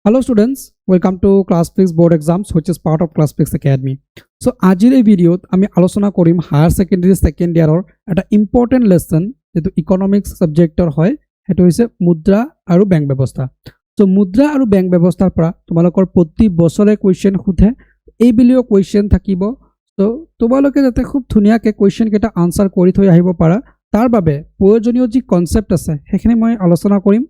Hello students, welcome to Classfix board exams which is part of Classfix Academy. So আজিৰ এই ভিডিওত আমি আলোচনা কৰিম হায়াৰ সেকেন্ডাৰী সেকেন্ড ইয়াৰৰ এটা ইম্পৰ্টেন্ট লেসন যেটো ইকোনমিক্স সাবজেক্টৰ হয় হেতু হৈছে মুদ্ৰা আৰু বেংক ব্যৱস্থা। সো মুদ্ৰা আৰু বেংক ব্যৱস্থাৰ পৰা তোমালোকৰ প্ৰতি বছৰে কোৱেশ্চন খুধে এই বিলিও কোৱেশ্চন থাকিব। সো তোমালোকে যাতে খুব ধুনিয়াকে কোৱেশ্চন কেটা আনসাৰ কৰি থৈ আহিব পাৰা তাৰ বাবে প্ৰয়োজনীয় যি কনসেপ্ট আছে হেখিনি মই আলোচনা কৰিম।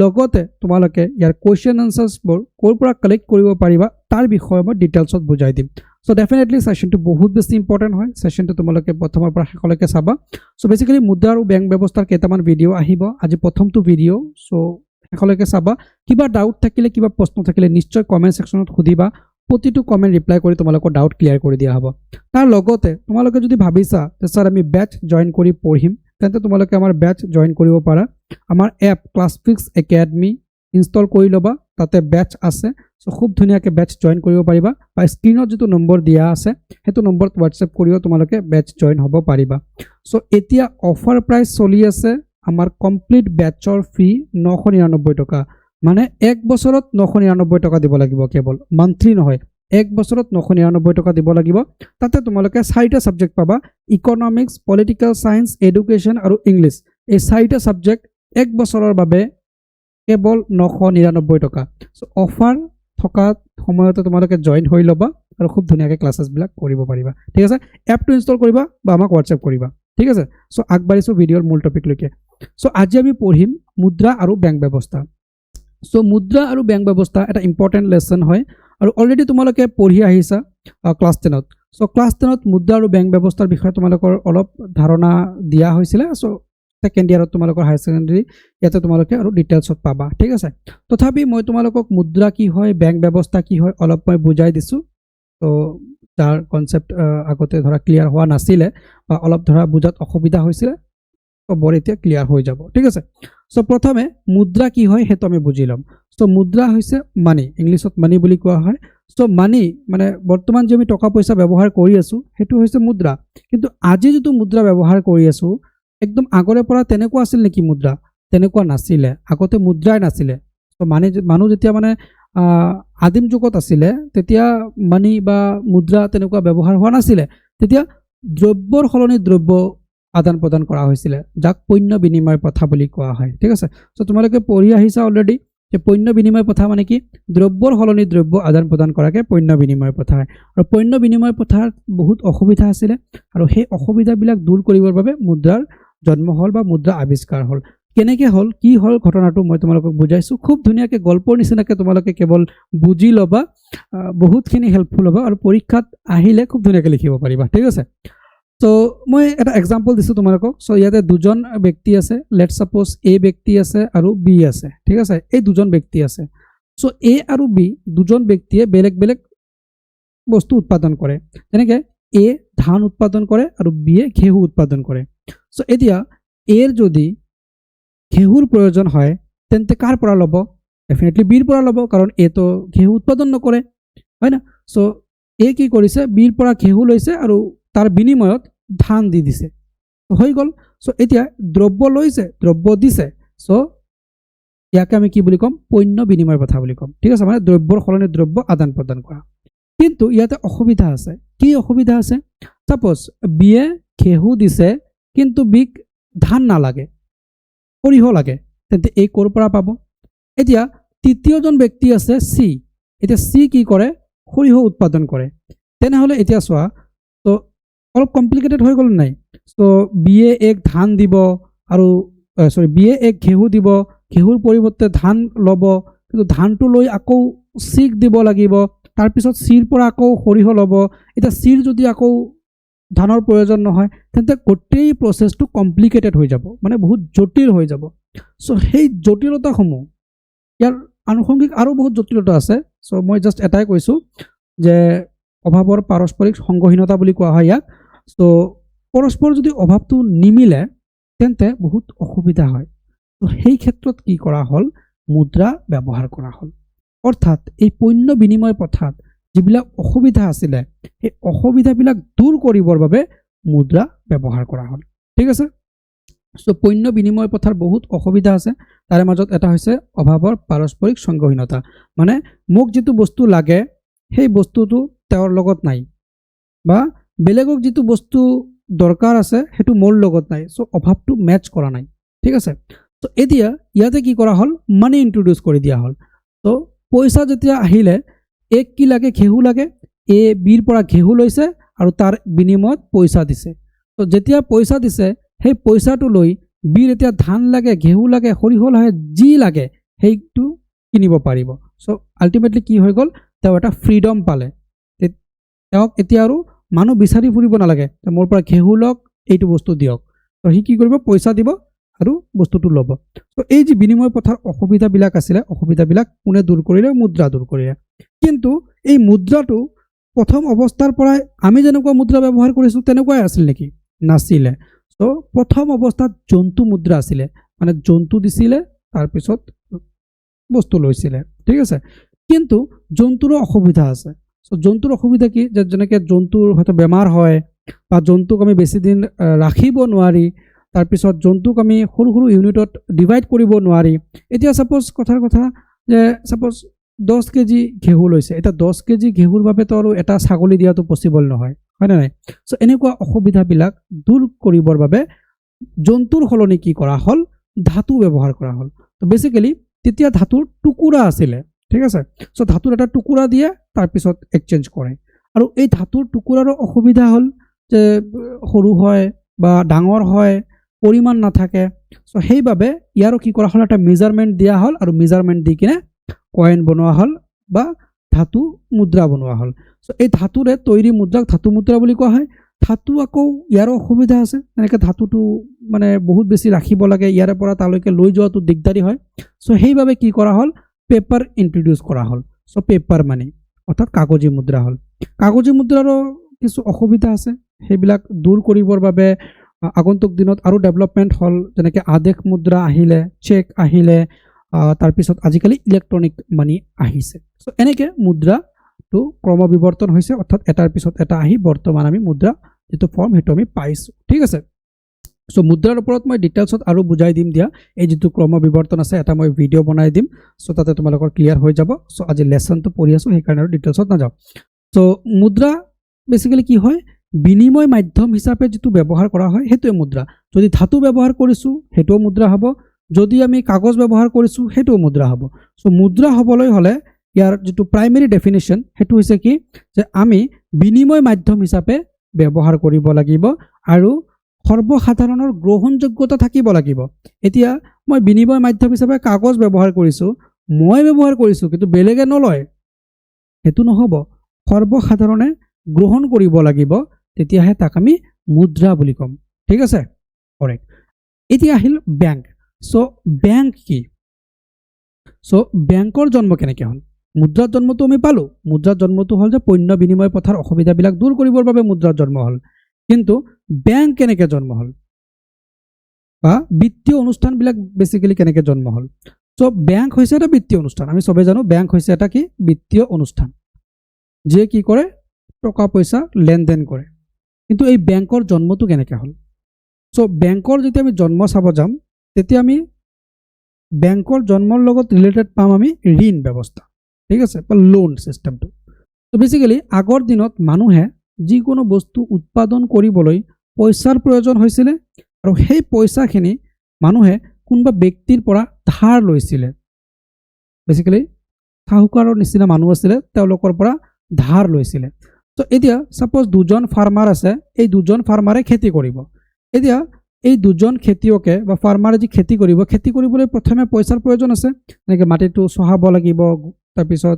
লগতে তোমালোকে ইয়াৰ কোৱেশ্চন আনসাৰসবোৰ কোৰ পৰা কালেক্ট কৰিব পাৰিবা তাৰ বিষয়ে মই ডিটেইলছত বুজাই দিম। সো ডেফিনেটলি সেশনটো বহুত বেছি ইম্পৰ্টেন্ট হয়। সেশনটো তোমালোকে প্ৰথমৰ পৰা শেষলৈকে চাবা। সো বেসিক্যালি মুদ্ৰা আৰু বেংক ব্যৱস্থাৰ কেইটামান ভিডিও আহিব। আজি প্ৰথমটো ভিডিও, সো শেষলৈকে চাবা। কিবা ডাউট থাকিলে কিবা প্ৰশ্ন থাকিলে নিশ্চয় কমেন্ট সেকশনত খুদিবা। প্ৰতিটো কমেন্ট ৰিপ্লাই কৰি তোমালোকৰ ডাউট ক্লিয়াৰ কৰি দিয়া হ'ব। তাৰ লগতে তোমালোকে যদি ভাবিছা যে স্যাৰ আমি ব্যাচ জয়েন কৰি পঢ়িম তেন্তে তোমালোকে আমাৰ ব্যাচ জয়েন কৰিব পাৰা। আমাৰ এপ ক্লাছফিক্স একাডেমি ইনষ্টল কৰি লবা, তাতে ব্যাচ আছে। সো খুব ধুনিয়াকে ব্যাচ জয়েন কৰিব পাৰিবা বা স্ক্ৰিনত যেটো নম্বৰ দিয়া আছে হেতু নম্বৰত WhatsApp কৰিও তোমালোকে ব্যাচ জয়েন হ'ব পাৰিবা। সো এতিয়া অফাৰ প্ৰাইস চলি আছে। আমাৰ কমপ্লিট ব্যাচৰ ফি 999 টকা, মানে এক বছৰত 999 টকা দিব লাগিব। কেৱল মান্থলি নহয়, এক বছৰত 999 টকা দিব লাগিব। তাতে তোমালোকে 4টা সাবজেক্ট পাবা, ইকোনমিক্স, পলিটিক্যাল সায়েন্স, এডুকেশন আৰু ইংলিশ। এই 4টা সাবজেক্ট এক বছৰৰ বাবে কেৱল 999 টকা। সো অফাৰ থকা সময়তে তোমালোকে জয়েন হৈ লবা আৰু খুব ধুনিয়াকে ক্লাसेस বিলাক কৰিব পাৰিবা। ঠিক আছে, এপটো ইনষ্টল কৰিবা বা আমাক WhatsApp কৰিবা। ঠিক আছে, সো আগবাঢ়িছো ভিডিওৰ মূল টপিক লৈকে। সো আজি আমি পঢ়িম মুদ্ৰা আৰু বেংক ব্যৱস্থা। সো মুদ্ৰা আৰু বেংক ব্যৱস্থা এটা ইম্পৰ্টেন্ট লেসন হয় আৰু অলৰেডি তোমালোকে পঢ়ি আহিছা ক্লাস 10ত। সো ক্লাস 10ত মুদ্ৰা আৰু বেংক ব্যৱস্থাৰ বিষয়ে তোমালোকৰ অলপ ধাৰণা দিয়া হৈছিল। সো সেকেন্ড ইয়াৰত তোমালোকৰ হায়াৰ সেকেন্ডাৰী ইয়াতে তোমালোকে আৰু ডিটেইলছত পাবা। ঠিক আছে, তথাপি মই তোমালোকক মুদ্ৰা কি হয়, বেংক ব্যৱস্থা কি হয় অলপ মই বুজাই দিছো। তো তাৰ কনসেপ্ট আগতে ধৰা ক্লিয়াৰ হোৱা নাছিলে বা অলপ ধৰা বুজাত অসুবিধা হৈছিলে, তো বৰ এতিয়া ক্লিয়াৰ হৈ যাব। ঠিক আছে, সো প্ৰথমে মুদ্ৰা কি হয় হেতু আমি বুজি লম। সো মুদ্ৰা হৈছে মানি, ইংলিছত মানি বুলি কোৱা হয়। সো মানি মানে বৰ্তমান যে আমি টকা পইচা ব্যৱহাৰ কৰি আছো হেতু হৈছে মুদ্ৰা। কিন্তু আজি যেটো মুদ্ৰা ব্যৱহাৰ কৰি আছো একদম আগৰে পৰা তেনেকুৱা আছিল নেকি মুদ্ৰা? তেনেকুৱা নাছিলে। আগতে মুদ্ৰাই নাছিলে। তো মানুহ যেতিয়া মানে আদিম যুগত আছিলে তেতিয়া মানি বা মুদ্ৰা তেনেকুৱা ব্যৱহাৰ হোৱা নাছিলে। তেতিয়া দ্ৰব্যৰ সলনি দ্ৰব্য আদান প্ৰদান কৰা হৈছিল, যাক পণ্য বিনিময় প্ৰথা বুলি কোৱা হয়। ঠিক আছে, সো তোমালোকে পঢ়ি আহিছা অলৰেডি যে পণ্য বিনিময় প্ৰথা মানে কি? দ্ৰব্যৰ সলনি দ্ৰব্য আদান প্ৰদান কৰাকে পণ্য বিনিময় প্ৰথা হয়। আৰু পণ্য বিনিময় প্ৰথাৰ বহুত অসুবিধা আছিল আৰু সেই অসুবিধাবিলাক দূৰ কৰিবৰ বাবে মুদ্ৰাৰ জন্ম হল বা মুদ্ৰা আৱিষ্কাৰ হল। কেনেকে হল, কি হল ঘটনাটো মই তোমালোকক বুজাইছো। খুব ধুনিয়াকে গল্পৰ নিচিনাকে তোমালোকে কেৱল বুজি লবা, বহুতখিনি হেল্পফুল হ'ব আৰু পৰীক্ষাত আহিলে খুব ধুনিয়াকে লিখিব পাৰিবা। ঠিক আছে, তো মই এটা এক্সাম্পল দিছো তোমালোকক। সো ইয়াতে দুজন ব্যক্তি আছে। লেটস সাপোজ এ ব্যক্তি আছে আৰু বি আছে। ঠিক আছে, এই দুজন ব্যক্তি আছে। সো এ আৰু বি দুজন ব্যক্তিয়ে বেলেগ বেলেগ বস্তু উৎপাদন কৰে। যেনেকে এ ধান উৎপাদন কৰে আৰু বি এ ঘেঁহু উৎপাদন কৰে। সো এতিয়া এৰ যদি ঘেঁহুৰ প্ৰয়োজন হয় তেন্তে কাৰ পৰা ল'ব? ডেফিনেটলি বিৰ পৰা ল'ব, কাৰণ এ তো ঘেঁহু উৎপাদন নকৰে, হয় না? সো এ কি কৰিছে, বিৰ পৰা ঘেঁহু লৈছে আৰু তাৰ বিনিময়ত ধান দি দিছে, হৈ গ'ল। সো এতিয়া দ্ৰব্য লৈছে, দ্ৰব্য দিছে। সো ইয়াকে আমি কি বুলি ক'ম? পণ্য বিনিময় প্ৰথা বুলি ক'ম। ঠিক আছে, মানে দ্ৰব্যৰ সলনি দ্ৰব্য আদান প্ৰদান কৰা। কিন্তু ইয়াতে অসুবিধা আছে। কি অসুবিধা আছে? সাপোজ বিয়ে ঘেঁহু দিছে কিন্তু বিক ধান নালাগে, সৰিহ লাগে, তেন্তে এই ক'ৰ পৰা পাব? এতিয়া তৃতীয়জন ব্যক্তি আছে সি। এতিয়া সি কি কৰে? সৰিহ উৎপাদন কৰে। তেনেহলে এতিয়া চোৱা, তো অলপ কমপ্লিকেটেড হৈ গ'ল নাই? তো বিয়ে এক ধান দিব আৰু বিয়ে এক ঘেঁহু দিব, ঘেঁহুৰ পৰিৱৰ্তে ধান ল'ব, কিন্তু ধানটো লৈ আকৌ চিক দিব লাগিব, তাৰপিছত চিৰ পৰা আকৌ সৰিহ ল'ব। এতিয়া চিৰ যদি আকৌ ধানৰ প্ৰয়োজন নহয় তেন্তে গোটেই প্ৰসেসটো কমপ্লিকেটেড হৈ যাব, মানে বহুত জটিল হৈ যাব। সো সেই জটিলতাসমূহ, ইয়াৰ আনুষংগিক আৰু বহুত জটিলতা আছে। সো মই জাস্ট এটাই কৈছো যে অভাৱৰ পাৰস্পৰিক সংগহীনতা বুলি কোৱা হয় ইয়াক। সো পৰস্পৰ যদি অভাৱটো নিমিলে তেন্তে বহুত অসুবিধা হয়। তো সেই ক্ষেত্ৰত কি কৰা হল? মুদ্ৰা ব্যৱহাৰ কৰা হল। অৰ্থাৎ এই পণ্য বিনিময় প্ৰথাত যিবিলাক অসুবিধা আছিলে সেই অসুবিধাবিলাক দূৰ কৰিবৰ বাবে মুদ্ৰা ব্যৱহাৰ কৰা হল। ঠিক আছে, সো পণ্য বিনিময় পথাৰ বহুত অসুবিধা আছে তাৰে মাজত এটা হৈছে অভাৱৰ পাৰস্পৰিক সংগহীনতা মানে মোক যেটো বস্তু লাগে সেই বস্তুটো তেওঁৰ লগত নাই বা বেলেগক যেটো বস্তু দৰকাৰ আছে হেতু মোৰ লগত নাই সো অভাৱটো ম্যাচ কৰা নাই ঠিক আছে তো এতিয়া ইয়াতে কি কৰা হল মানি ইন্ট্ৰোডিউস কৰি দিয়া হল তো পইচা যেতিয়া আহিলে এক কি লাগে ঘেহু লাগে এ বিৰ পৰা ঘেহু লৈছে আৰু তাৰ বিনিময়ত পইচা দিছে তো যেতিয়া পইচা দিছে সেই পইচাটো লৈ বিৰ এতিয়া ধান লাগে ঘেহু লাগে সৰিহ লাগে যি লাগে সেইটো কিনিব পাৰিব সো আলটিমেটলি কি হৈ গল তেওঁ এটা ফ্ৰীডম পালে তেওঁক এতিয়া আৰু মানুহ বিচাৰি ফুৰিব নালাগে মোৰ পৰা ঘেহু লওক এইটো বস্তু দিয়ক তো হি কি কৰিব পইচা দিব আৰু বস্তুটো ল'ব তো এই যে বিনিময় পথাৰ অসুবিধাবিলাক আছিল অসুবিধাবিলাক কোনে দূৰ কৰিলে মুদ্ৰা দূৰ কৰিলে কিন্তু এই মুদ্ৰাটো প্ৰথম অৱস্থাৰ পৰাই আমি যেনেকুৱা মুদ্ৰা ব্যৱহাৰ কৰিছো তেনেকুৱাই আছিল নেকি নাছিলে তো প্ৰথম অৱস্থাত জন্তু মুদ্ৰা আছিল মানে জন্তু দিছিলে তাৰ পিছত বস্তু লৈছিলে ঠিক আছে কিন্তু জন্তুৰ অসুবিধা আছে সো জন্তুৰ অসুবিধা কি যে যেনেকৈ জন্তুৰ হয়তো বেমাৰ হয় বা জন্তুক আমি বেছি দিন ৰাখিব নোৱাৰি তাৰ পিছত জন্তুক আমি সৰু সৰু ইউনিটত ডিভাইড কৰিব নোৱাৰি এতিয়া সাপোজ কথাৰ কথা যে সাপোজ 10 কেজি ঘেহু লৈছে এটা 10 কেজি ঘেহুৰ বাবে তো আৰু এটা ছাগলী দিয়াটো পসিবল নহয় হয় না নাই সো এনেকুৱা অসুবিধাবিলাক দূৰ কৰিবৰ বাবে জন্তুৰ হলনি কি কৰা হল ধাতু ব্যৱহাৰ কৰা হল তো বেসিক্যালি তেতিয়া ধাতুৰ টুকুৰা আছিল ঠিক আছে সো ধাতুৰ এটা টুকুৰা দিয়ে তাৰ পিছত এক্সচেঞ্জ কৰে আৰু এই ধাতুৰ টুকুৰাৰ অসুবিধা হল যে সৰু হয় বা ডাঙৰ হয় পৰিমাণ নাথাকে সো সেইভাবে ইয়াৰো কি কৰা হল এটা মেজাৰমেন্ট দিয়া হল আৰু মেজাৰমেন্ট দি কিনে কয়েন বনোৱা হল বা ধাতু মুদ্ৰা বনোৱা হল সো এই ধাতুৰে তৈৰি মুদ্ৰাক ধাতু মুদ্ৰা বুলি কোৱা হয় ধাতু আকৌ ইয়াৰো অসুবিধা আছে এনেকৈ ধাতুটো মানে বহুত বেছি ৰাখিব লাগে ইয়াৰে পৰা তালৈকে লৈ যোৱাটো দিগদাৰি হয় সো সেইভাবে কি কৰা হল পেপাৰ ইন্ট্ৰোডিউস কৰা হল সো পেপাৰ মানি অৰ্থাৎ কাগজী মুদ্ৰা হল কাগজী মুদ্ৰাৰো কিছু অসুবিধা আছে সেইবিলাক দূৰ কৰিবৰ বাবে আগন্তুক দিনত আৰু ডেভেলপমেন্ট হল যেনেকৈ আদেশ মুদ্ৰা আহিলে চেক আহিলে তাৰ পিছত আজিকালি ইলেক্ট্ৰনিক মানি আহিছে সো এনেকৈ মুদ্ৰাটো ক্ৰমবিৱৰ্তন হৈছে অৰ্থাৎ এটাৰ পিছত এটা আহি বৰ্তমান আমি মুদ্ৰা যেটো ফৰ্ম হেতু আমি পাইছো ঠিক আছে সো মুদ্ৰাৰ ওপৰত মই ডিটেইলছত আৰু বুজাই দিম দিয়া এই যেটো ক্ৰমবিৱৰ্তন আছে এটা মই ভিডিও বনাই দিম সো তাতে তোমালোকৰ ক্লিয়াৰ হৈ যাব সো আজি লেসনটো পঢ়ি আছো সেই কাৰণে আৰু ডিটেইলছত নাযাও সো মুদ্ৰা বেসিক্যালি কি হয় বিনিময় মাধ্যম হিচাপে যেটো ব্যৱহাৰ কৰা হয় হেতুৱে মুদ্ৰা যদি ধাতু ব্যৱহাৰ কৰিছো হেতু মুদ্ৰা হ'ব যদি আমি কাগজ ব্যৱহাৰ কৰিছো হেতু মুদ্ৰা হ'ব সো মুদ্ৰা হ'বলৈ হলে ইয়াৰ যেটো প্ৰাইমাৰী ডেফিনিশন হেতু হৈছে কি যে আমি বিনিময় মাধ্যম হিচাপে ব্যৱহাৰ কৰিব লাগিব আৰু সৰ্বসাধাৰণৰ গ্ৰহণযোগ্যতা থাকিব লাগিব এতিয়া মই বিনিময় মাধ্যম হিচাপে কাগজ ব্যৱহাৰ কৰিছো মই ব্যৱহাৰ কৰিছো কিন্তু বেলেগে নলয় হেতু নহব সৰ্বসাধাৰণে গ্ৰহণ কৰিব লাগিব তেতিয়াহে তাক আমি মুদ্ৰা বুলি কম ঠিক আছে কাৰেক্ট এতিয়া আহিল ব্যাংক সো ব্যাংক কি সো ব্যাংকৰ জন্ম কেনেকৈ হল মুদ্ৰাৰ জন্মটো আমি পালো মুদ্ৰাৰ জন্মটো হল যে পণ্য বিনিময় পথাৰ অসুবিধাবিলাক দূৰ কৰিবৰ বাবে মুদ্ৰাৰ জন্ম হল কিন্তু ব্যাংক কেনেকৈ জন্ম হল বা বিত্তীয় অনুষ্ঠানবিলাক বেসিক্যালি কেনেকৈ জন্ম হল সো ব্যাংক হৈছে এটা বিত্তীয় অনুষ্ঠান আমি সবে জানো ব্যাংক হৈছে এটা কি বিত্তীয় অনুষ্ঠান যে কি কৰে টকা পইচা লেনদেন কৰে কিন্তু এই ব্যাংকৰ জন্মটো কেনেকৈ হল সো ব্যাংকৰ যেতিয়া আমি জন্ম চাব যাম তেতিয়া আমি ব্যাংকৰ জন্মৰ লগত ৰিলেটেড পাম আমি ঋণ ব্যৱস্থা ঠিক আছে বা লোন সিস্টেমটো তো বেসিক্যালি আগৰ দিনত মানুহে যিকোনো বস্তু উৎপাদন কৰিবলৈ পইচাৰ প্ৰয়োজন হৈছিল আৰু সেই পইচাখিনি মানুহে কোনবা ব্যক্তিৰ পৰা ধাৰ লৈছিল বেসিক্যালি সাহুকাৰৰ নিচিনা মানুহ আছিল তেওঁলোকৰ পৰা ধাৰ লৈছিল তো এতিয়া সাপোজ দুজন ফাৰ্মাৰ আছে এই দুজন ফাৰ্মাৰে খেতি কৰিব এতিয়া এই দুজন খেতিয়কে বা ফাৰ্মাৰে যি খেতি কৰিবলৈ প্ৰথমে পইচাৰ প্ৰয়োজন আছে এনেকৈ মাটিটো চহাব লাগিব তাৰ পিছত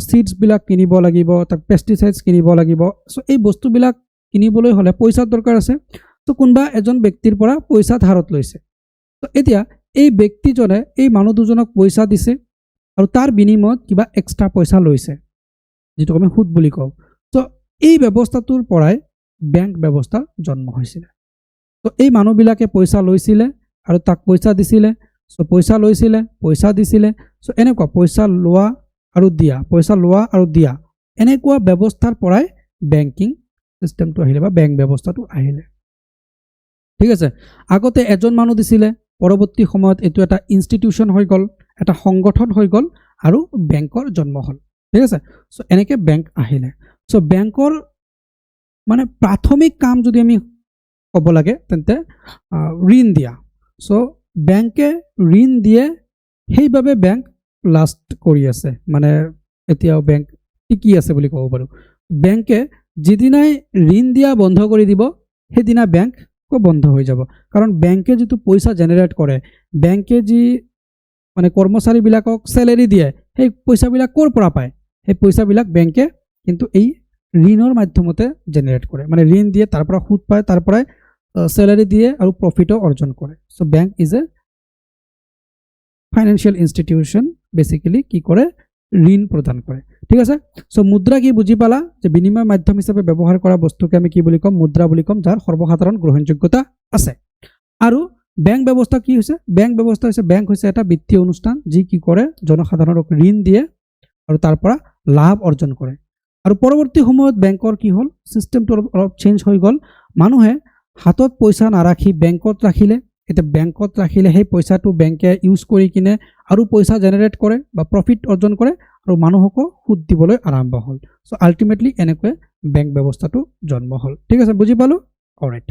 সিডস বিলাক কিনিব লাগিব তাৰ পেস্টিসাইডস কিনিব লাগিব সো এই বস্তুবিলাক কিনিবলৈ হলে পইচাৰ দৰকাৰ আছে তো কোনবা এজন ব্যক্তিৰ পৰা পইচা ধাৰত লৈছে তো এতিয়া এই ব্যক্তিজনে এই মানুহ দুজনক পইচা দিছে আৰু তাৰ বিনিময়ত কিবা এক্সট্ৰা পইচা লৈছে যেটো আমি সুদ বুলি কওঁ তো এই ব্যৱস্থাটোৰ পৰাই ব্যাংক ব্যৱস্থা জন্ম হৈছিল তো এই মানুহবিলাকে পইচা লৈছিল আৰু তাক পইচা দিছিল সো পইচা লৈছিল পইচা দিছিল সো এনেকুৱা পইচা লোৱা আৰু দিয়া পইচা লোৱা আৰু দিয়া এনেকুৱা ব্যৱস্থাৰ পৰাই বেংকিং সিস্টেমটো আহিলে বা ব্যাংক ব্যৱস্থাটো আহিলে ঠিক আছে আগতে এজন মানুহ দিছিলে পৰৱৰ্তী সময়ত এইটো এটা ইনষ্টিটিউচন হৈ গ'ল এটা সংগঠন হৈ গ'ল আৰু বেংকৰ জন্ম হ'ল ঠিক আছে সো এনেকৈ বেংক আহিলে সো বেংকৰ মানে প্ৰাথমিক কাম যদি আমি ক'ব লাগে তেন্তে ঋণ দিয়া সো বেংকে ঋণ দিয়ে সেইবাবে বেংক লাষ্ট কৰি আছে মানে এতিয়াও বেংক টিকি আছে বুলি ক'ব পাৰোঁ বেংকে যিদিনাই ঋণ দিয়া বন্ধ কৰি দিব সেইদিনা বেংক বন্ধ হৈ যাব কাৰণ বেংকে যিটো পইচা জেনেৰেট কৰে বেংকে যি মানে কৰ্মচাৰীবিলাকক চেলেৰি দিয়ে সেই পইচাবিলাক ক'ৰ পৰা পায় সেই পইচাবিলাক বেংকে কিন্তু এই ঋণৰ মাধ্যমতে জেনেৰেট কৰে মানে ঋণ দিয়ে তাৰ পৰা সুদ পায় তাৰ পৰাই চেলাৰি দিয়ে আৰু প্ৰফিটো অৰ্জন কৰে so bank is a financial institution basically কি কৰে ঋণ প্ৰদান কৰে ঠিক আছে সো মুদ্ৰা কি বুজি পালা যে বিনিময় মাধ্যম হিচাপে ব্যৱহাৰ কৰা বস্তুকে আমি কি বুলি কম মুদ্ৰা বুলি কম যাৰ সৰ্বসাধাৰণ গ্ৰহণযোগ্যতা আছে আৰু বেংক ব্যৱস্থা কি হৈছে বেংক ব্যৱস্থা হৈছে বেংক হৈছে এটা বিত্তীয় অনুষ্ঠান যি কি কৰে জনসাধাৰণক ঋণ দিয়ে আৰু তাৰ পৰা লাভ অৰ্জন কৰে আৰু পৰৱৰ্তী সময়ত বেংকৰ কি হ'ল সিস্টেমটো অলপ চেঞ্জ হৈ গ'ল মানুহে হাতত পইচা নাৰাখি বেংকত ৰাখিলে এটা বেংকত ৰাখিলে সেই পইচাটো বেংকে ইউজ কৰি কিনে আৰু পইচা জেনেৰেট কৰে বা প্ৰফিট অৰ্জন কৰে আৰু মানুহকো সুদ দিবলৈ আৰম্ভ হ'ল সো আল্টিমেটলি এনেকৈ বেংক ব্যৱস্থাটো জন্ম হ'ল ঠিক আছে বুজি পালো অলৰাইট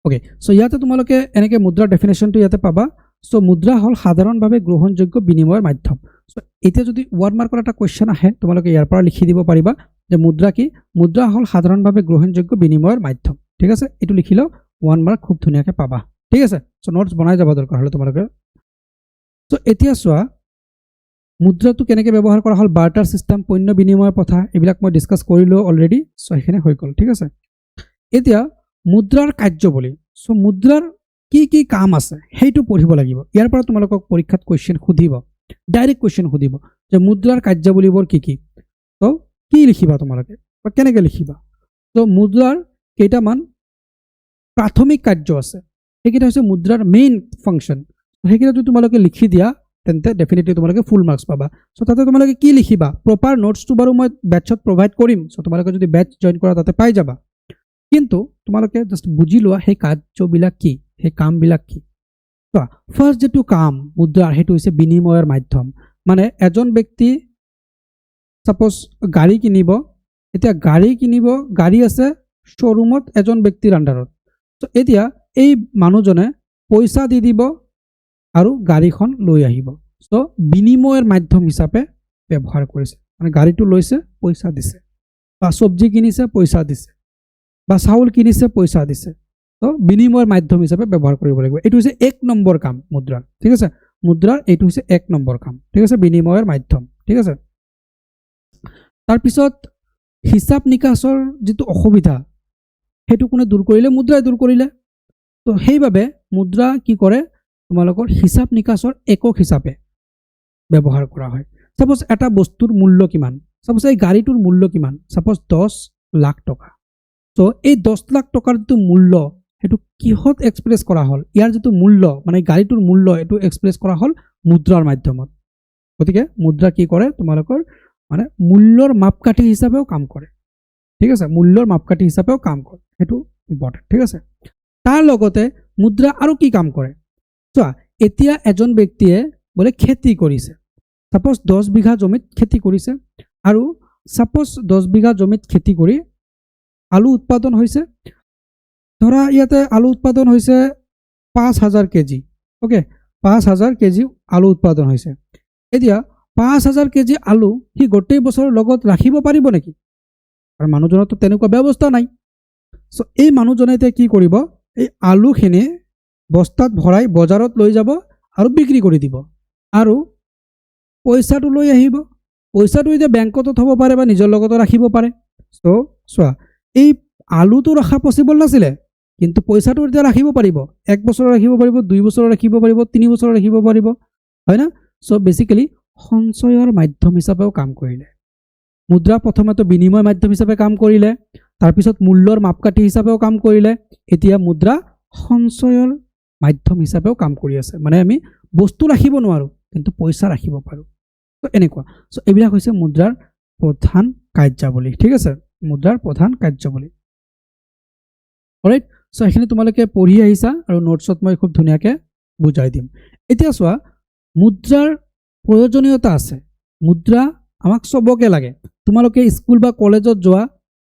ওকে সো ইয়াতে তোমালোকে এনেকৈ মুদ্ৰাৰ ডেফিনেশ্যনটো ইয়াতে পাবা সো মুদ্ৰা হ'ল সাধাৰণভাৱে গ্ৰহণযোগ্য বিনিময়ৰ মাধ্যম সো এতিয়া যদি ওৱান মাৰ্কৰ এটা কুৱেশ্যন আহে তোমালোকে ইয়াৰ পৰা লিখি দিব পাৰিবা যে মুদ্ৰা কি মুদ্ৰা হ'ল সাধাৰণভাৱে গ্ৰহণযোগ্য বিনিময়ৰ মাধ্যম ঠিক আছে এইটো লিখিলেও ওৱান মাৰ্ক খুব ধুনীয়াকৈ পাবা ঠিক আছে সো নোটছ বনাই যাব দৰকাৰ হ'লে তোমালোকে সো এতিয়া চোৱা মুদ্ৰাটো কেনেকৈ ব্যৱহাৰ কৰা হ'ল বাৰ্টাৰ চিষ্টেম পণ্য বিনিময় প্ৰথা এইবিলাক মই ডিছকাছ কৰিলোঁ অলৰেডি সো সেইখিনি হৈ গ'ল ঠিক আছে এতিয়া মুদ্ৰাৰ কাৰ্যাৱলী সো মুদ্ৰাৰ কি কি কাম আছে সেইটো পঢ়িব লাগিব ইয়াৰ পৰা তোমালোকক পৰীক্ষাত কুৱেশ্যন সুধিব ডাইৰেক্ট কুৱেশ্যন সুধিব যে মুদ্ৰাৰ কাৰ্যাৱলীবোৰ কি কি তো কি লিখিবা তোমালোকে বা কেনেকৈ লিখিবা তো মুদ্ৰাৰ কেইটামান প্ৰাথমিক কাৰ্য আছে সেইকেইটা হৈছে মুদ্ৰাৰ মেইন ফাংচন সেইকেইটা যদি তোমালোকে লিখি দিয়া তেন্তে ডেফিনেটলি তোমালোকে ফুল মাৰ্কছ পাবা সো তাতে তোমালোকে কি লিখিবা প্ৰপাৰ নোটছটো বাৰু মই বেটছত প্ৰভাইড কৰিম সো তোমালোকে যদি বেটছ জইন কৰা তাতে পাই যাবা কিন্তু তোমালোকে জাষ্ট বুজি লোৱা সেই কাৰ্যবিলাক কি সেই কামবিলাক কি চোৱা ফাৰ্ষ্ট যেটো কাম মুদ্ৰাৰ সেইটো হৈছে বিনিময়ৰ মাধ্যম মানে এজন ব্যক্তি সাপোজ গাড়ী কিনিব এতিয়া গাড়ী আছে শ্বৰুমত এজন ব্যক্তিৰ আণ্ডাৰত তো এতিয়া এই মানুহজনে পইচা দি দিব আৰু গাড়ীখন লৈ আহিব সো বিনিময়ৰ মাধ্যম হিচাপে ব্যৱহাৰ কৰিছে মানে গাড়ীটো লৈছে পইচা দিছে বা চব্জি কিনিছে পইচা দিছে বা চাউল কিনিছে পইচা দিছে তো বিনিময়ৰ মাধ্যম হিচাপে ব্যৱহাৰ কৰিব লাগিব এইটো হৈছে এক নম্বৰ কাম মুদ্ৰাৰ ঠিক আছে মুদ্ৰাৰ এইটো হৈছে এক নম্বৰ কাম ঠিক আছে বিনিময়ৰ মাধ্যম ঠিক আছে তাৰপিছত হিচাপ নিকাচৰ যিটো অসুবিধা সেইটো কোনে দূৰ কৰিলে মুদ্ৰাই দূৰ কৰিলে তো সেইবাবে মুদ্ৰা কি কৰে তোমালোকৰ হিচাপ নিকাচৰ একক হিচাপে ব্যৱহাৰ কৰা হয় সাপোজ এটা বস্তুৰ মূল্য কিমান সাপোজ এই গাড়ীটোৰ মূল্য কিমান সাপোজ 10 লাখ টকা তো এই 10 লাখ টকাৰ যিটো মূল্য সেইটো কিহত এক্সপ্ৰেছ কৰা হ'ল ইয়াৰ যিটো মূল্য মানে গাড়ীটোৰ মূল্য এইটো এক্সপ্ৰেছ কৰা হ'ল মুদ্ৰাৰ মাধ্যমত গতিকে মুদ্ৰা কি কৰে তোমালোকৰ মানে মূল্যৰ মাপকাঠি হিচাপেও কাম কৰে ঠিক আছে মূল্যৰ মাপকাঠি হিচাপেও কাম কৰে সেইটো ইম্পৰ্টেণ্ট ঠিক আছে তাৰ লগতে মুদ্ৰা আৰু কি কাম কৰে চোৱা এতিয়া এজন ব্যক্তিয়ে বোলে খেতি কৰিছে সাপোজ 10 বিঘা জমিত খেতি কৰিছে আৰু সাপোজ 10 বিঘা জমিত খেতি কৰি আলু উৎপাদন হৈছে ধৰা ইয়াতে আলু উৎপাদন হৈছে 5000 কেজি ওকে 5000 কেজি আলু উৎপাদন হৈছে এতিয়া 5000 কেজি আলু সি গোটেই বছৰৰ লগত ৰাখিব পাৰিব নেকি আৰু মানুহজনৰ তো তেনেকুৱা ব্যৱস্থা নাই সো এই মানুহজনে এতিয়া কি কৰিব এই আলুখিনি বস্তাত ভৰাই বজাৰত লৈ যাব আৰু বিক্ৰী কৰি দিব আৰু পইচাটো লৈ আহিব পইচাটো এতিয়া বেংকতো থ'ব পাৰে বা নিজৰ লগতো ৰাখিব পাৰে সো চোৱা এই আলুটো ৰখা পচিবল নাছিলে কিন্তু পইচাটো এতিয়া ৰাখিব পাৰিব 1 বছৰ ৰাখিব পাৰিব 2 বছৰ ৰাখিব পাৰিব 3 বছৰ ৰাখিব পাৰিব হয় না সো বেসিক্যালি সঞ্চয়ৰ মাধ্যম হিচাপেও কাম কৰিলে মুদ্ৰা প্ৰথমতে বিনিময় মাধ্যম হিচাপে কাম কৰিলে তাৰপিছত মূল্যৰ মাপকাঠি হিচাপেও কাম কৰিলে এতিয়া মুদ্ৰা সঞ্চয়ৰ মাধ্যম হিচাপেও কাম কৰি আছে মানে আমি বস্তু ৰাখিব নোৱাৰো কিন্তু পইচা ৰাখিব পাৰো তো এনেকুৱা সো এইবিলাক হৈছে মুদ্ৰাৰ প্ৰধান কাৰ্যাৱলী ঠিক আছে মুদ্ৰাৰ প্ৰধান কাৰ্যাৱলী অলৰাইট। চ' এইখিনি তোমালোকে পঢ়ি আহিছা আৰু নোটছত মই খুব ধুনীয়াকৈ বুজাই দিম। এতিয়া চোৱা, মুদ্ৰাৰ প্ৰয়োজনীয়তা আছে। মুদ্ৰা আমাক চবকে লাগে। তোমালোকে স্কুল বা কলেজত যোৱা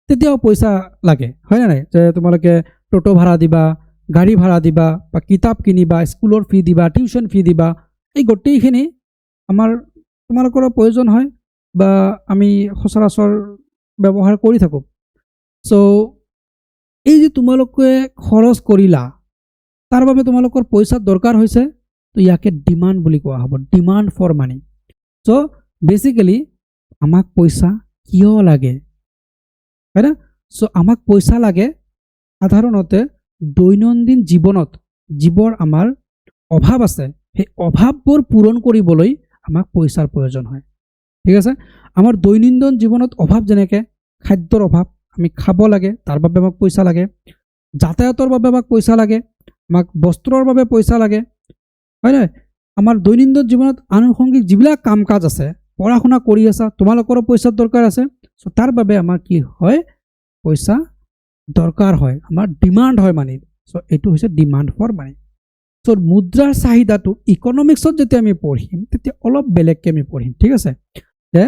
তেতিয়াও পইচা লাগে, হয়নে নাই? যে তোমালোকে টোটো ভাড়া দিবা, গাড়ী ভাড়া দিবা, বা কিতাপ কিনিবা, স্কুলৰ ফি দিবা, টিউশ্যন ফি দিবা, এই গোটেইখিনি আমাৰ তোমালোকৰো প্ৰয়োজন হয় বা আমি সচৰাচৰ ব্যৱহাৰ কৰি থাকোঁ। চ' এই যে তোমালোকে খৰচ কৰিলা, তাৰ বাবে তোমালোকৰ পইচাৰ দৰকাৰ হৈছে, তো ইয়াকে ডিমাণ্ড বুলি কোৱা হ'ব, demand for money. So' basically আমাক পইচা কিয় লাগে, হয়নে? চ' আমাক পইচা লাগে সাধাৰণতে দৈনন্দিন জীৱনত যিবোৰ আমাৰ অভাৱ আছে, সেই অভাৱবোৰ পূৰণ কৰিবলৈ আমাক পইচাৰ প্ৰয়োজন হয়। ঠিক আছে? আমাৰ দৈনন্দিন জীৱনত অভাৱ, যেনেকৈ খাদ্যৰ অভাৱ, আমি খাব লাগে, তাৰ বাবে আমাক পইচা লাগে। যাতায়াতৰ বাবে আমাক পইচা লাগে, আমাক বস্ত্ৰৰ বাবে পইচা লাগে, হয়নে? আমাৰ দৈনন্দিন জীৱনত আনুষংগিক যিবিলাক কাম কাজ আছে, পঢ়া শুনা কৰি আছা, তোমালোকৰো পইচাৰ দৰকাৰ আছে। চ' তাৰ বাবে আমাৰ কি হয়, পইচা দৰকাৰ হয়, আমাৰ ডিমাণ্ড হয় মানি। চ' এইটো হৈছে ডিমাণ্ড ফৰ মানি। চ' মুদ্ৰাৰ চাহিদাটো ইকনমিক্সত যেতিয়া আমি পঢ়িম তেতিয়া অলপ বেলেগকৈ আমি পঢ়িম। ঠিক আছে? যে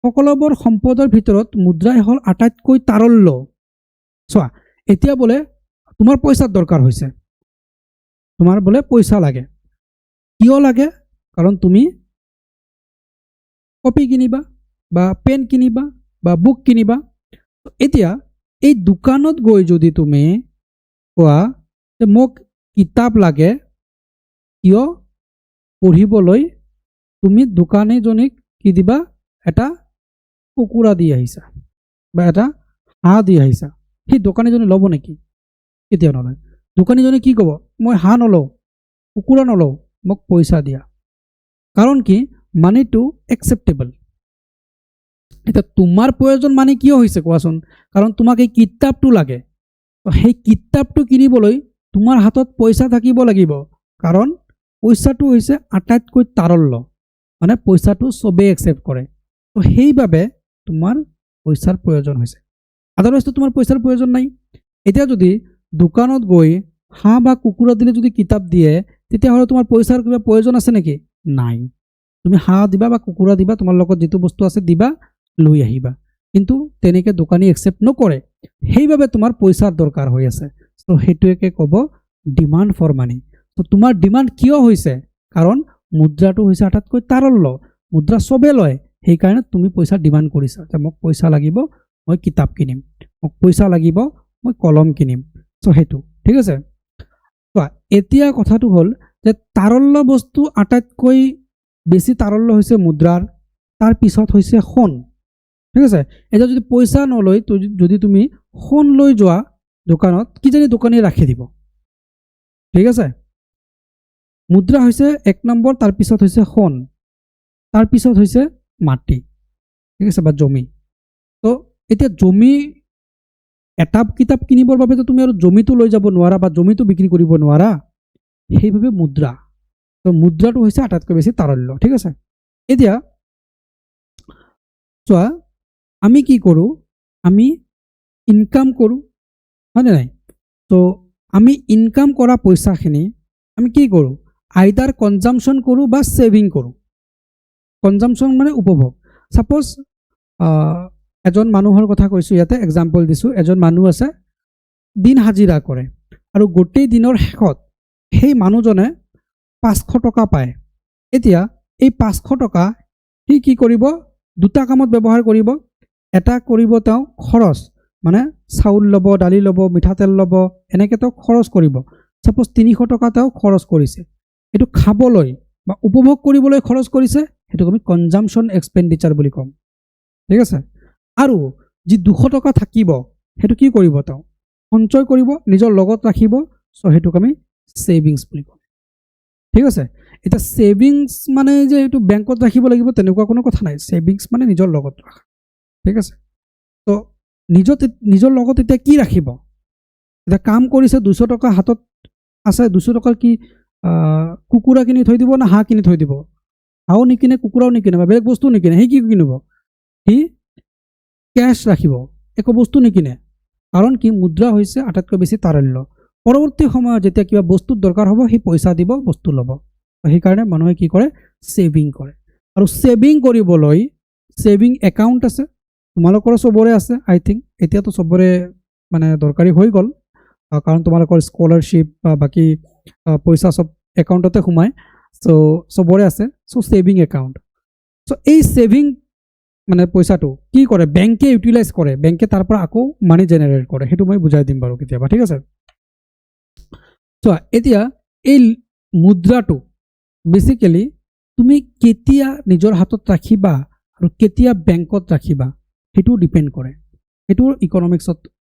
সকলোবোৰ সম্পদৰ ভিতৰত মুদ্ৰাই হ'ল আটাইতকৈ তাৰল্য। চোৱা, এতিয়া বোলে তোমাৰ পইচাৰ দৰকাৰ হৈছে, তোমাৰ বোলে পইচা লাগে। কিয় লাগে? কাৰণ তুমি কপি কিনিবা বা পেন কিনিবা বা বুক কিনিবা। এতিয়া এই দোকানত গৈ যদি তুমি কোৱা যে মোক কিতাপ লাগে, কিয়? পঢ়িবলৈ, তুমি দোকানীজনীক কি দিবা? এটা কুকুৰা দি আহিছা বা এটা হাঁহ দি আহিছা। সেই দোকানীজনী ল'ব নেকি? কেতিয়াও নলয়। দোকানীজনী কি ক'ব? মই হাঁহ নলওঁ, কুকুৰা নলওঁ, মোক পইচা দিয়া। কাৰণ কি? মানিটো একচেপ্টেবল। এতিয়া তোমাৰ প্ৰয়োজন মানি কিয় হৈছে কোৱাচোন? কাৰণ তোমাক এই কিতাপটো লাগে। সেই কিতাপটো কিনিবলৈ তোমাৰ হাতত পইচা থাকিব লাগিব, কাৰণ পইচাটো হৈছে আটাইতকৈ তাৰল্য, মানে পইচাটো চবেই একচেপ্ট কৰে। তো সেইবাবে তোমাৰ পইচাৰ প্ৰয়োজন হৈছে, আদাৰৱাইজটো তোমাৰ পইচাৰ প্ৰয়োজন নাই। এতিয়া যদি দোকানত গৈ হাঁহ বা কুকুৰা দিলে যদি কিতাপ দিয়ে, তেতিয়াহ'লে তোমাৰ পইচাৰ কিবা প্ৰয়োজন আছে নেকি? নাই। তুমি হাঁহ দিবা বা কুকুৰা দিবা, তোমাৰ লগত যিটো বস্তু আছে দিবা, লৈ আহিবা। কিন্তু তেনেকৈ দোকানী একচেপ্ট নকৰে, সেইবাবে তোমাৰ পইচাৰ দৰকাৰ হৈ আছে। ত' সেইটোকে ক'ব ডিমাণ্ড ফৰ মানি। তো তোমাৰ ডিমাণ্ড কিয় হৈছে? কাৰণ মুদ্ৰাটো হৈছে আটাইতকৈ তাৰল্য, মুদ্ৰা চবেই লয়, সেইকাৰণে তুমি পইচা ডিমাণ্ড কৰিছা যে মোক পইচা লাগিব, মই কিতাপ কিনিম, মোক পইচা লাগিব, মই কলম কিনিম। চ' সেইটো ঠিক আছে। চোৱা, এতিয়া কথাটো হ'ল যে তাৰল্য বস্তু আটাইতকৈ বেছি তাৰল্য হৈছে মুদ্ৰাৰ, তাৰ পিছত হৈছে সোণ। ঠিক আছে? এতিয়া যদি পইচা নলয়, যদি তুমি সোণ লৈ যোৱা দোকানত, কিজানি দোকানীয়ে ৰাখি দিব। ঠিক আছে? মুদ্ৰা হৈছে 1 নম্বৰ, তাৰপিছত হৈছে সোণ, তাৰপিছত হৈছে মাটি। ঠিক আছে? বা জমি। তো এতিয়া জমি, এটা কিতাপ কিনিবৰ বাবেতো তুমি আৰু জমিটো লৈ যাব নোৱাৰা বা জমিটো বিক্ৰী কৰিব নোৱাৰা, সেইবাবে মুদ্ৰা। তো মুদ্ৰাটো হৈছে আটাইতকৈ বেছি তাৰল্য। ঠিক আছে? এতিয়া চোৱা, আমি কি কৰোঁ? আমি ইনকাম কৰোঁ, হয়নে নাই? তো আমি ইনকাম কৰা পইচাখিনি আমি কি কৰোঁ? আইদাৰ কনজামশ্যন কৰোঁ বা ছেভিং কৰোঁ। কনজামশ্যন মানে উপভোগ। ছাপ'জ এজন মানুহৰ কথা কৈছোঁ, ইয়াতে এক্সাম্পল দিছোঁ। এজন মানুহ আছে, দিন হাজিৰা কৰে, আৰু গোটেই দিনৰ শেষত সেই মানুহজনে 500 টকা পায়। এতিয়া এই 500 টকা সি কি কৰিব? দুটা কামত ব্যৱহাৰ কৰিব। এটা কৰিব তেওঁ খৰচ, মানে চাউল ল'ব, দালি ল'ব, মিঠাতেল ল'ব, এনেকৈ তেওঁ খৰচ কৰিব। ছাপ'জ 300 টকা তেওঁ খৰচ কৰিছে, এইটো খাবলৈ বা উপভোগ কৰিবলৈ খৰচ কৰিছে, সেইটোক আমি কনজামশ্যন এক্সপেণ্ডিচাৰ বুলি ক'ম। ঠিক আছে? আৰু যি 200 টকা থাকিব, সেইটো কি কৰিব? তেওঁ সঞ্চয় কৰিব, নিজৰ লগত ৰাখিব। চ' সেইটোক আমি ছেভিংছ বুলি ক'ম। ঠিক আছে? এতিয়া ছেভিংছ মানে যে এইটো বেংকত ৰাখিব লাগিব তেনেকুৱা কোনো কথা নাই। ছেভিংছ মানে নিজৰ লগত ৰাখা। ঠিক আছে? তো নিজৰ লগত এতিয়া কি ৰাখিব? এতিয়া কাম কৰিছে, 200 টকা হাতত আছে, 200 টকাৰ কি কুকুৰা কিনি থৈ দিব না হাঁহ কিনি থৈ দিব? হাঁহো নিকিনে, কুকুৰাও নিকিনে, বা বেলেগ বস্তুও নিকিনে। সি কি কিনিব? সি কেছ ৰাখিব, একো বস্তু নিকিনে। কাৰণ কি মুদ্ৰা হৈছে আটাইতকৈ বেছি তাৰল্য পৰৱৰ্তী সময়ত যেতিয়া কিবা বস্তুৰ দৰকাৰ হ'ব সেই পইচা দিব বস্তু ল'ব সেইকাৰণে মানুহে কি কৰে সেভিং কৰে আৰু সেভিং কৰিবলৈ সেভিং একাউণ্ট আছে তোমালোকৰ সবৰে আছে আই থিংক এতিয়াতো সবৰে মানে দৰকাৰী হৈ গ'ল কাৰণ তোমালোকৰ স্কলাৰশ্বিপ বা বাকি পইচা সব একাউণ্টতে সোমায় সো সবৰে আছে সো সেভিং একাউণ্ট সো এই সেভিং মানে পইচাটো কি কৰে বেংকে ইউটিলাইজ কৰে বেংকে তাৰ পৰা আকৌ মানি জেনেৰেট কৰে সেইটো মই বুজাই দিম বাৰু কেতিয়াবা ঠিক আছে সো এতিয়া এই মুদ্ৰাটো বেসিক্যালি তুমি কেতিয়া নিজৰ হাতত ৰাখিবা আৰু কেতিয়া বেংকত ৰাখিবা সেইটো ডিপেন্ড কৰে সেইটো ইকনমিক্সত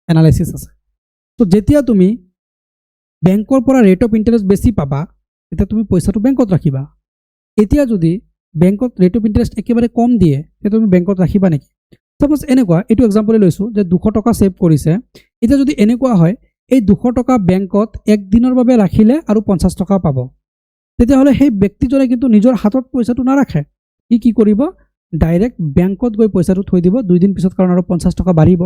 এনালাইসিস আছে তো যেতিয়া তুমি বেংকৰ পৰা ৰেট অফ ইন্টাৰেষ্ট বেছি পাবা তেতিয়া তুমি পইচাটো বেংকত ৰাখিবা এতিয়া যদি বেংকত ৰেট অফ ইন্টাৰেষ্ট একেবাৰে কম দিয়ে তেতিয়া তুমি বেংকত ৰাখিবা নেকি সাপোজ এনেকুৱা এইটো এক্সাম্পল লৈছো যে 200 টকা সেভ কৰিছে এতিয়া যদি এনেকুৱা হয় এই 200 টকা বেংকত এক দিনৰ বাবে ৰাখিলে আৰু 50 টকা পাব তেতিয়াহ'লে সেই ব্যক্তিজনে কিন্তু নিজৰ হাতত পইচাটো নাৰাখে কি কৰিব ডাইৰেক্ট বেংকত গৈ পইচাটো থৈ দিব 2 দিন পিছত কাৰণ আৰু 50 টকা বাঢ়িব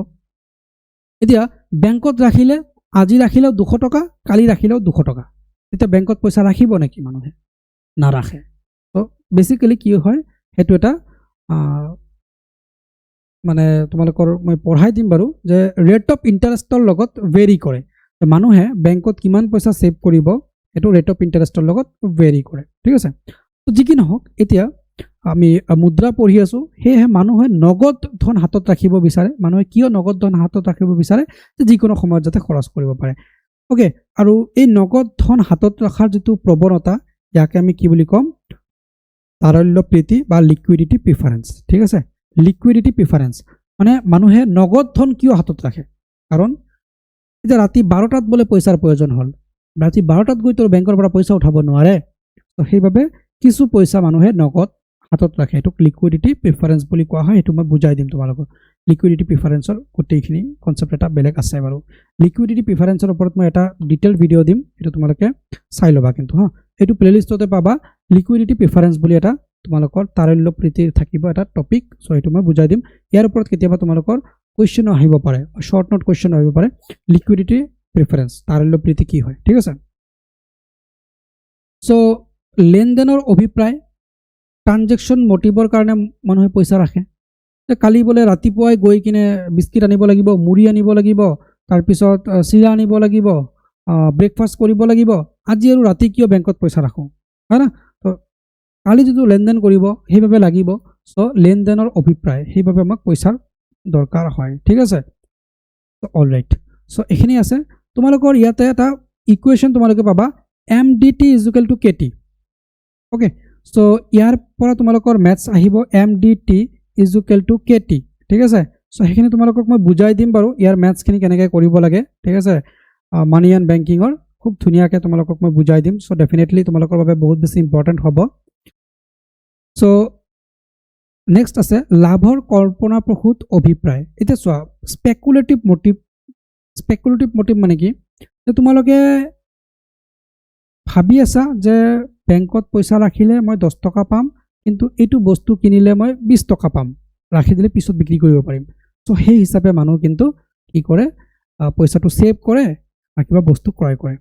এতিয়া বেংকত ৰাখিলে আজি ৰাখিলেও 200 টকা কালি ৰাখিলেও 200 টকা তেতিয়া বেংকত পইচা ৰাখিব নেকি মানুহে নাৰাখে তো বেসিক্যালি কি হয় হেতু এটা মানে তোমালোকৰ মই পঢ়াই দিম বাৰু যে ৰেট অফ ইন্টাৰেষ্টৰ লগত ভেৰি কৰে মানুহে বেংকত কিমান পইচা সেভ কৰিব এটো ৰেট অফ ইন্টাৰেষ্টৰ লগত ভেৰি কৰে ঠিক আছে তো যি কি নহওক এতিয়া আমি মুদ্ৰা পঢ়ি আছো হেহে মানুহে নগদ ধন হাতত ৰাখিব বিচাৰে মানুহে কিয় নগদ ধন হাতত ৰাখিব বিচাৰে যে যিকোনো সময়ত যাতে খৰচ কৰিব পাৰে ওকে আৰু এই নগদ ধন হাতত ৰাখাৰ যেটো প্ৰৱণতা ইয়াকে আমি কি বুলি কম তাৰল্য প্ৰীতি বা লিকুইডিটি প্ৰিফাৰেন্স ঠিক আছে লিকুইডিটি প্ৰিফাৰেন্স মানে মানুহে নগদ ধন কিয় হাতত ৰাখে কাৰণ এতিয়া ৰাতি 12টাত বলে পইচাৰ প্ৰয়োজন হল ৰাতি 12টাত গৈ তোৰ বেংকৰ পৰা পইচা উঠাব নোৱাৰে তো সেইভাবে কিছু পইচা মানুহে নগদ হাতত ৰাখে এটো লিকুইডিটি প্ৰিফাৰেন্স বুলি কোৱা হয় এটো মই বুজাই দিম তোমালোকক লিকুইডিটি প্ৰিফাৰেন্সৰ গোটেইখিনি কনসেপ্ট এটা বেলেগ আছে বাৰু লিকুইডিটি প্ৰিফাৰেন্সৰ ওপৰত মই এটা ডিটেইল ভিডিও দিম এটো তোমালোকে চাই লবা কিন্তু হা এটো প্লেলিষ্টতে পাবা লিকুইডিটি প্ৰিফাৰেন্স বুলি এটা তোমালোকৰ তাৰল্য প্ৰীতিৰ থাকিব এটা টপিক সো এটো মই বুজাই দিম ইয়াৰ ওপৰত কেতিয়াবা তোমালোকৰ কোৱেশ্চন আহিব পাৰে শৰ্ট নোট কোৱেশ্চন আহিব পাৰে লিকুইডিটি প্ৰিফাৰেন্স তাৰল্য প্ৰীতি কি হয় ঠিক আছে সো লেনদেনৰ অভিপ্ৰায় ট্ৰানজেকশন মোটিভৰ কাৰণে মানুহে পইচা ৰাখে কালি বলে ৰাতিপুৱাই গৈ কিনে বিস্কিট আনিব লাগিব মুড়ি আনিব লাগিব তাৰ পিছত চিৰা আনিব লাগিব ব্ৰেকফাষ্ট কৰিব লাগিব আজি আৰু ৰাতি কিয় বেংকত পইচা ৰাখো হয় না তো কালি যেটো লেনদেন কৰিব সেইভাবে লাগিব সো লেনদেনৰ অভিপ্ৰায় সেইভাবে আমাক পইচাৰ দৰকাৰ হয় ঠিক আছে তো অলৰাইট সো এখিনি আছে তোমালোকৰ ইয়াতে এটা ইকুৱেশ্যন তোমালোকে পাবা MDT = KT ওকে সো ইয়াৰ পৰা তোমালোকৰ ম্যাথছ আহিব MDT = KT ঠিক আছে সো হেখিনি তোমালোকক মই বুজাই দিম বাৰু ইয়াৰ ম্যাথছ খিনি কেনেকৈ কৰিব লাগে ঠিক আছে মানি এণ্ড বেংকিংৰ খুব ধুনিয়াকৈ তোমালোকক মই বুজাই দিম সো ডেফিনেটলি তোমালোকৰ বাবে বহুত বেছি ইম্পৰ্টেন্ট হ'ব সো নেক্সট আছে লাভৰ কল্পনাপ্ৰসূত অভিপ্ৰায় এটা চোৱা স্পেকুলেটিভ মোটিভ মানে কি যে তোমালোকে ভাবি আছা যে বেংকত পইচা ৰাখিলে মই 10 টকা পাম কিন্তু এইটো বস্তু কিনিলে মই 20 টকা পাম ৰাখি দিলে পিছত বিক্ৰী কৰিব পাৰিম সো সেই হিচাপে মানুহ কিন্তু কি কৰে পইচাটো সেভ কৰে আৰু কিবা বস্তু ক্ৰয় কৰে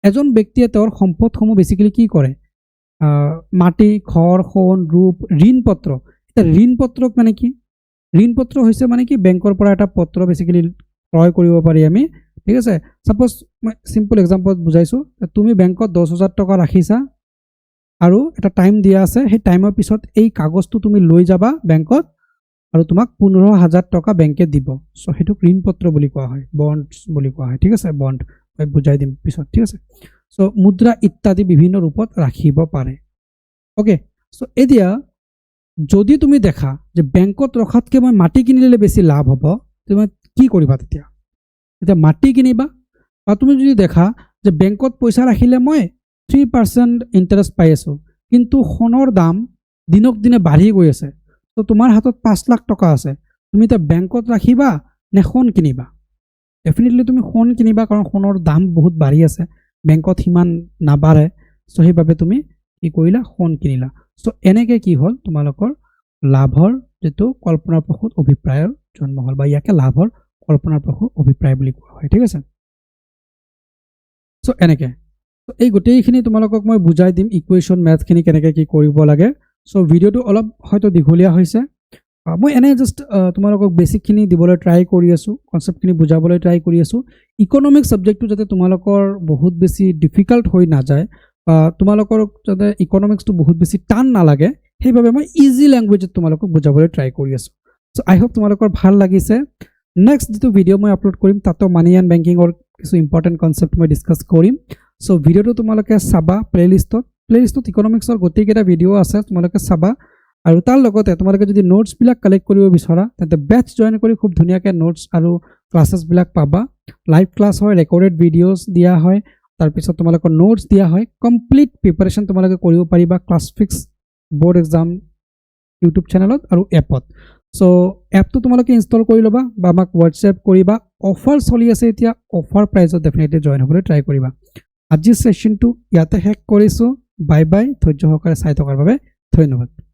এজন ব্যক্তিয়ে তেওঁৰ সম্পদসমূহ বেসিক্যালি কি কৰে মাটি ঘৰ সোণ ৰূপ ঋণপত্ৰ এটা ঋণপত্ৰক মানে কি ঋণপত্ৰ হৈছে মানে কি বেংকৰ পৰা এটা পত্ৰ বেসিক্যালি ক্ৰয় কৰিব পাৰি আমি ঠিক আছে সাপোজ মই সিম্পল এক্সাম্পল বুজাইছো তুমি বেংকত 10000 টকা ৰাখিছা আৰু এটা টাইম দিয়া আছে সেই টাইমৰ পিছত এই কাগজটো তুমি লৈ যাবা বেংকত আৰু তোমাক 15000 টকা বেংকে দিব সো হেতু ঋণপত্ৰ বুলি কোৱা হয় বন্ডছ বুলি কোৱা হয় ঠিক আছে বন্ড মই বুজাই দিম পিছত ঠিক আছে সো মুদ্ৰা ইত্যাদি বিভিন্ন ৰূপত ৰাখিব পাৰে ওকে সো এতিয়া যদি তুমি দেখা যে বেংকত ৰখাতকে মই মাটি কিনিলে বেছি লাভ হ'ব তুমি কি কৰিবা তেতিয়া এতিয়া মাটি কিনিবা বা তুমি যদি দেখা যে বেংকত পইচা ৰাখিলে মই 3% ইন্টাৰেষ্ট পাই আছো কিন্তু সোণৰ দাম দিনক দিনে বাঢ়ি গৈ আছে তো তোমাৰ হাতত 5 লাখ টকা আছে তুমি তা বেংকত ৰাখিবা নে সোণ কিনিবা ডেফিনেটলি তুমি সোণ কিনিবা কাৰণ সোণৰ দাম বহুত বাঢ়ি আছে বেংকত হিমান নাবাঢ়ে সো সেইভাবে তুমি কি কৰিলা সোণ কিনিলা সো এনেকে কি হল তোমালোকৰ লাভৰ যেটো কল্পনাপ্ৰসূত অভিপ্ৰায়ৰ জন্ম হল বা ইয়াকে লাভৰ কল্পনাৰ প্ৰভু অভিপ্ৰায় বুলি কোৱা হয় ঠিক আছে সো এনেকৈ তো এই গোটেইখিনি তোমালোকক মই বুজাই দিম ইকুৱেশ্যন মেথখিনি কেনেকৈ কি কৰিব লাগে সো ভিডিঅ'টো অলপ হয়তো দীঘলীয়া হৈছে মই এনে জাষ্ট তোমালোকক বেছিকখিনি দিবলৈ ট্ৰাই কৰি আছোঁ কনচেপ্টখিনি বুজাবলৈ ট্ৰাই কৰি আছোঁ ইকনমিক্স ছাবজেক্টটো যাতে তোমালোকৰ বহুত বেছি ডিফিকাল্ট হৈ নাযায় বা তোমালোকৰ যাতে ইকনমিক্সটো বহুত বেছি টান নালাগে সেইবাবে মই ইজি লেংগুৱেজত তোমালোকক বুজাবলৈ ট্ৰাই কৰি আছোঁ সো আই হোপ তোমালোকৰ ভাল লাগিছে নেক্সট যিটো ভিডিঅ' মই আপলোড কৰিম তাতো মানি এণ্ড বেংকিঙৰ কিছু ইম্পৰ্টেণ্ট কনচেপ্ট মই ডিছকাছ কৰিম সো ভিডিঅ'টো তোমালোকে চাবা প্লেলিষ্টত ইকনমিক্সৰ গোটেইকেইটা ভিডিঅ' আছে তোমালোকে চাবা আৰু তাৰ লগতে তোমালোকে যদি নোটছবিলাক কালেক্ট কৰিব বিচৰা তেন্তে বেচ জইন কৰি খুব ধুনীয়াকৈ নোটছ আৰু ক্লাছেছবিলাক পাবা লাইভ ক্লাছ হয় ৰেকৰ্ডেড ভিডিঅ'ছ দিয়া হয় তাৰপিছত তোমালোকৰ নোটছ দিয়া হয় কমপ্লিট প্ৰিপাৰেশ্যন তোমালোকে কৰিব পাৰিবা class fix board exam YouTube চেনেলত আৰু এপত সো এপটো তোমালোকে ইনষ্টল কৰি ল'বা বা আমাক হোৱাটছএপ কৰিবা অফাৰ চলি আছে এতিয়া অফাৰ প্ৰাইজত ডেফিনেটলি জইন হ'বলৈ ট্ৰাই কৰিবা আজিৰ ছেশ্যনটো ইয়াতে শেষ কৰিছোঁ বাই বাই ধৈৰ্য সহকাৰে চাই থকাৰ বাবে ধন্যবাদ